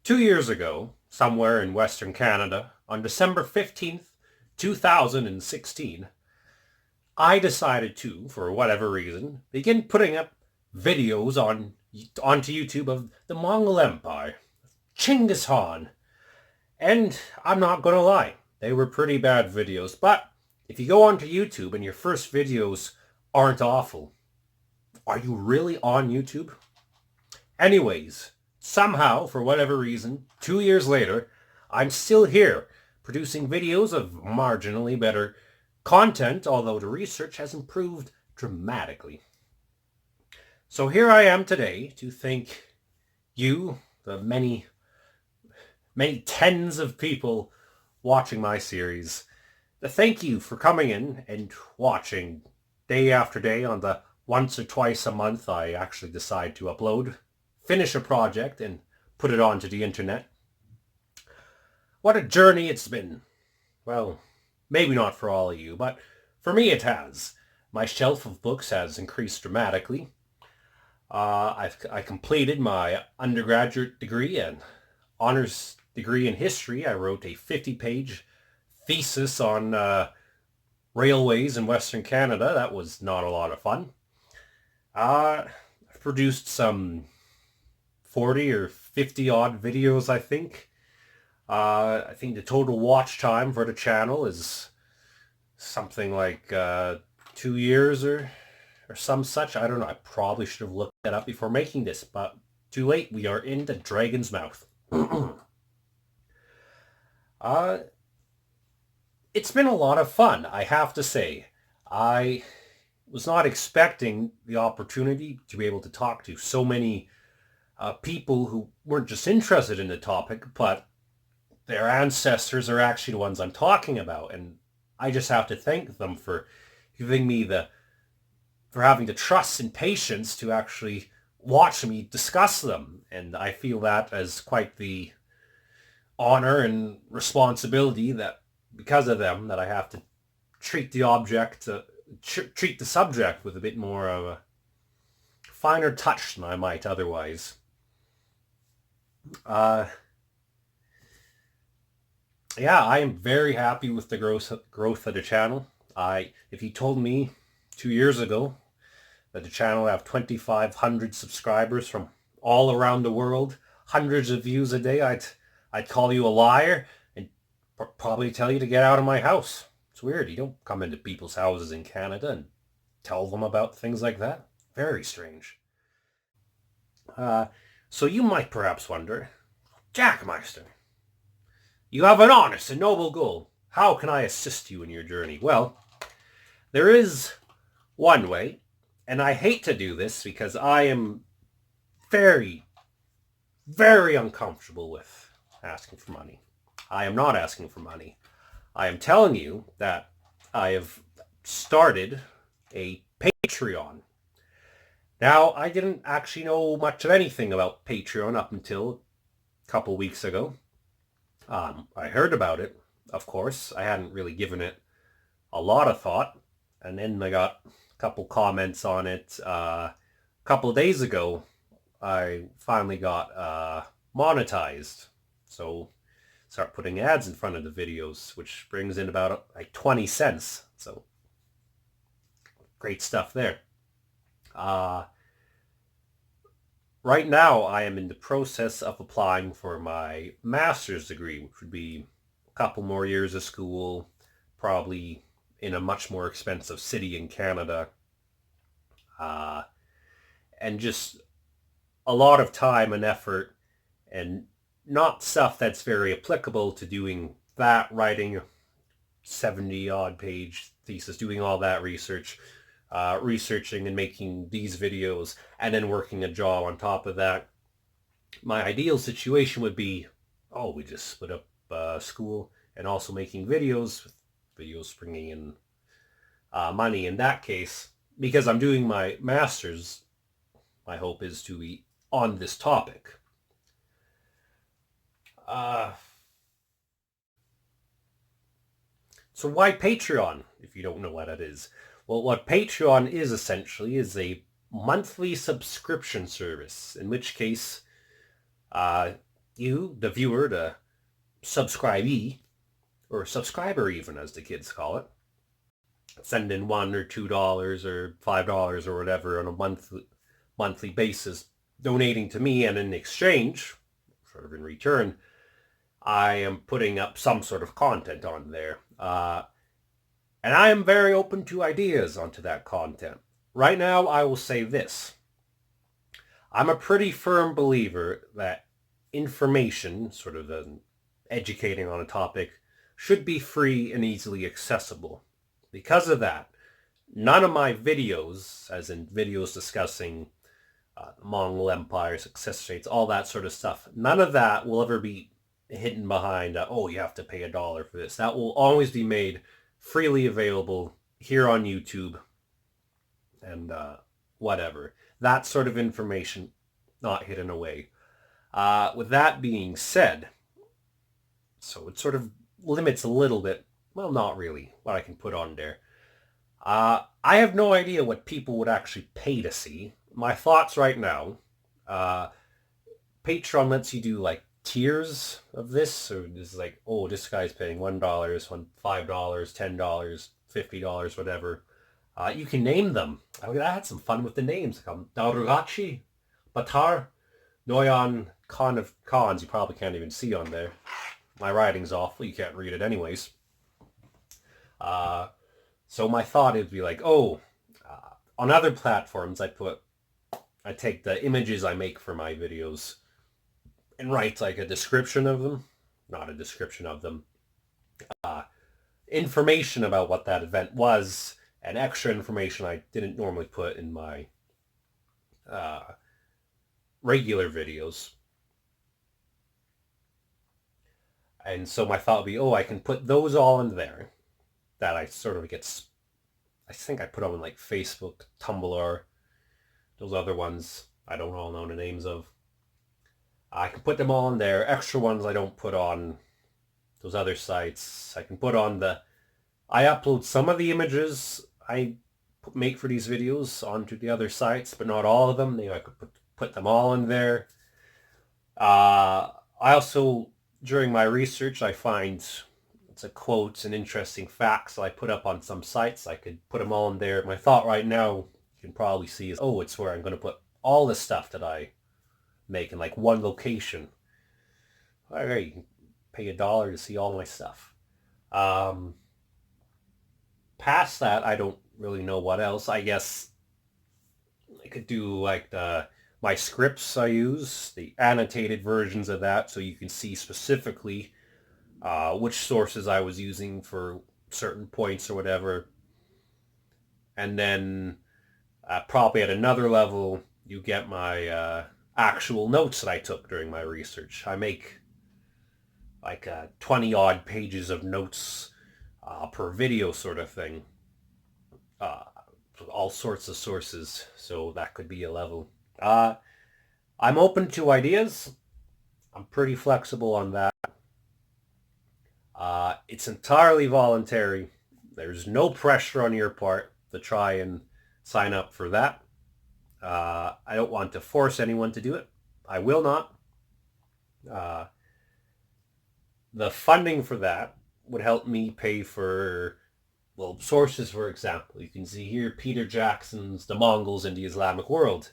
2 years ago, somewhere in Western Canada, on December 15th, 2016, I decided to, for whatever reason, begin putting up videos onto YouTube of the Mongol Empire, Chinggis Khan. And I'm not going to lie, they were pretty bad videos. But if you go onto YouTube and your first videos aren't awful, are you really on YouTube? Anyways, somehow, for whatever reason, 2 years later, I'm still here producing videos of marginally better content, although the research has improved dramatically. So here I am today to thank you, the many tens of people watching my series. To thank you for coming in and watching day after day on the once or twice a month I actually decide to upload, finish a project, and put it onto the internet. What a journey it's been. Well, maybe not for all of you, but for me it has. My shelf of books has increased dramatically. I completed my undergraduate degree and honors degree in history. I wrote a 50-page thesis on railways in Western Canada. That was not a lot of fun. I've produced some 40 or 50 odd videos, I think. I think the total watch time for the channel is something like 2 years or some such. I don't know. I probably should have looked that up before making this, but too late. We are in the dragon's mouth. It's been a lot of fun, I have to say. I was not expecting the opportunity to be able to talk to so many people who weren't just interested in the topic, but their ancestors are actually the ones I'm talking about. And I just have to thank them for giving me for having the trust and patience to actually watch me discuss them. And I feel that as quite the honor and responsibility that because of them that I have to treat treat the subject with a bit more of a finer touch than I might otherwise. Yeah, I am very happy with the growth of the channel. If you told me 2 years ago that the channel would have 2,500 subscribers from all around the world, hundreds of views a day, I'd call you a liar and probably tell you to get out of my house. It's weird. You don't come into people's houses in Canada and tell them about things like that. Very strange. So you might perhaps wonder, Jackmeister, you have an honest and noble goal. How can I assist you in your journey? Well, there is one way, and I hate to do this because I am very, very uncomfortable with asking for money. I am not asking for money. I am telling you that I have started a Patreon. Now, I didn't actually know much of anything about Patreon up until a couple weeks ago. I heard about it, of course. I hadn't really given it a lot of thought. And then I got a couple comments on it. A couple of days ago, I finally got monetized. So start putting ads in front of the videos, which brings in about like 20 cents. So great stuff there. Right now, I am in the process of applying for my master's degree, which would be a couple more years of school, probably in a much more expensive city in Canada, and just a lot of time and effort, and not stuff that's very applicable to doing that, writing 70-odd page thesis, doing all that research, researching and making these videos, and then working a job on top of that. My ideal situation would be, we just split up school and also making videos, with videos bringing in money in that case. Because I'm doing my master's, my hope is to be on this topic. So why Patreon, if you don't know what it is? Well, what Patreon is essentially is a monthly subscription service, in which case you, the viewer, the subscribee, or subscriber even, as the kids call it, send in $1 or $2 or $5 or whatever on a monthly basis, donating to me, and in exchange, sort of in return, I am putting up some sort of content on there. And I am very open to ideas onto that content. Right now, I will say this. I'm a pretty firm believer that information, sort of educating on a topic, should be free and easily accessible. Because of that, none of my videos, as in videos discussing the Mongol Empire, success rates, all that sort of stuff, none of that will ever be hidden behind, oh, you have to pay $1 for this. That will always be made freely available here on YouTube and whatever. That sort of information, not hidden away. With that being said, so it sort of limits a little bit, well, not really, what I can put on there. I have no idea what people would actually pay to see. My thoughts right now, Patreon lets you do like tiers of this, so this is like, oh, this guy's paying $1, $5, $10, $50, whatever. You can name them. I had some fun with the names. Darugachi, Batar, Noyan, Khan of Khans. You probably can't even see on there. My writing's awful. You can't read it anyways. So my thought would be like, on other platforms, I take the images I make for my videos and write like a description of them, not a description of them, information about what that event was, and extra information I didn't normally put in my regular videos. And so my thought would be, I can put those all in there that I sort of I think I put them on like Facebook, Tumblr, those other ones I don't all know the names of. I can put them all in there. Extra ones I don't put on those other sites. I can put on I upload some of the images I make for these videos onto the other sites, but not all of them. Maybe I could put them all in there. I also, during my research, I find quotes and interesting facts I put up on some sites. I could put them all in there. My thought right now, you can probably see, is, it's where I'm going to put all the stuff that I make in like one location. All right, you can pay $1 to see all my stuff. Past that, I don't really know what else. I guess I could do like my scripts I use, the annotated versions of that, so you can see specifically which sources I was using for certain points or whatever. And then probably at another level, you get my actual notes that I took during my research. I make like 20 odd pages of notes per video sort of thing. All sorts of sources, so that could be a level. I'm open to ideas. I'm pretty flexible on that. It's entirely voluntary. There's no pressure on your part to try and sign up for that. I don't want to force anyone to do it. I will not. The funding for that would help me pay for, sources, for example. You can see here Peter Jackson's The Mongols in the Islamic World.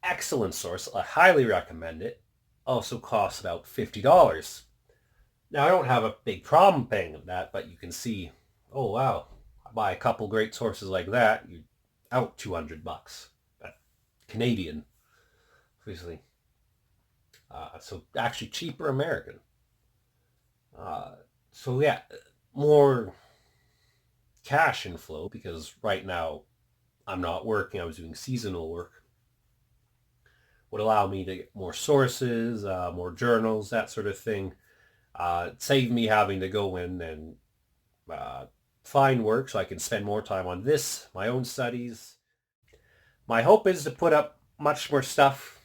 Excellent source. I highly recommend it. Also costs about $50. Now, I don't have a big problem paying that, but you can see, oh, wow, I buy a couple great sources like that, you're out $200. Canadian, obviously. So actually cheaper American. So yeah, more cash inflow, because right now I'm not working. I was doing seasonal work. Would allow me to get more sources, more journals, that sort of thing. Save me having to go in and find work, so I can spend more time on this, my own studies. My hope is to put up much more stuff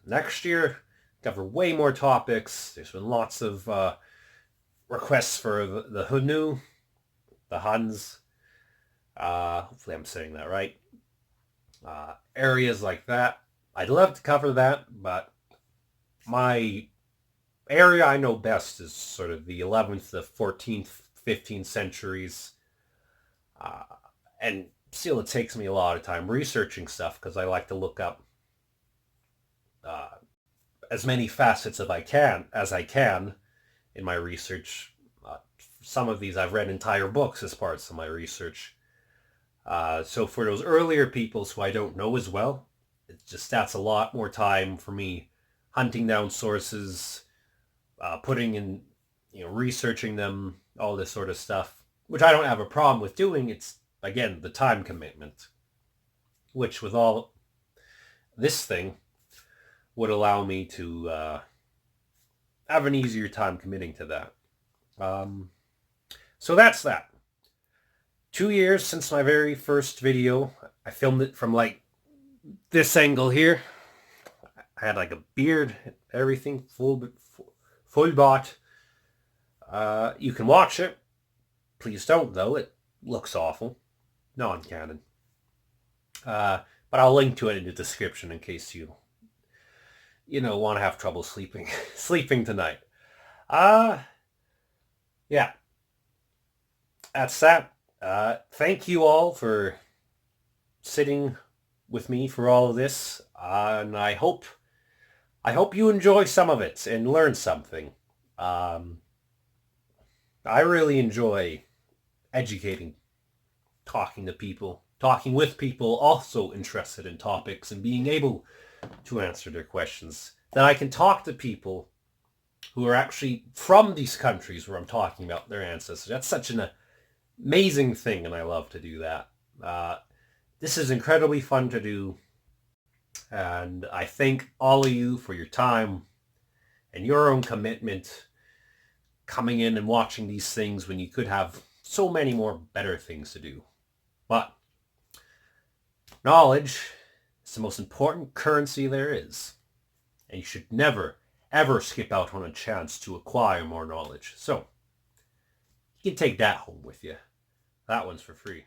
next year, cover way more topics. There's been lots of requests for the Hunu, the Huns. Hopefully I'm saying that right. Areas like that. I'd love to cover that, but my area I know best is sort of the 11th, the 14th, 15th centuries. Uh, and still, it takes me a lot of time researching stuff because I like to look up uh, as many facets as I can in my research. Some of these I've read entire books as parts of my research. So for those earlier peoples who I don't know as well, that's a lot more time for me hunting down sources, putting in, researching them, all this sort of stuff, which I don't have a problem with doing. It's, again, the time commitment, which with all this thing would allow me to have an easier time committing to that. So that's that. 2 years since my very first video. I filmed it from like this angle here. I had like a beard, everything full bought. You can watch it. Please don't, though. It looks awful. Non-canon. But I'll link to it in the description in case you want to have trouble sleeping tonight. Yeah. That's that. Thank you all for sitting with me for all of this. And I hope you enjoy some of it and learn something. I really enjoy educating, talking to people, talking with people also interested in topics and being able to answer their questions. That I can talk to people who are actually from these countries where I'm talking about their ancestors. That's such an amazing thing, and I love to do that. This is incredibly fun to do, and I thank all of you for your time and your own commitment coming in and watching these things when you could have so many more better things to do. But knowledge is the most important currency there is, and you should never, ever skip out on a chance to acquire more knowledge. So, you can take that home with you. That one's for free.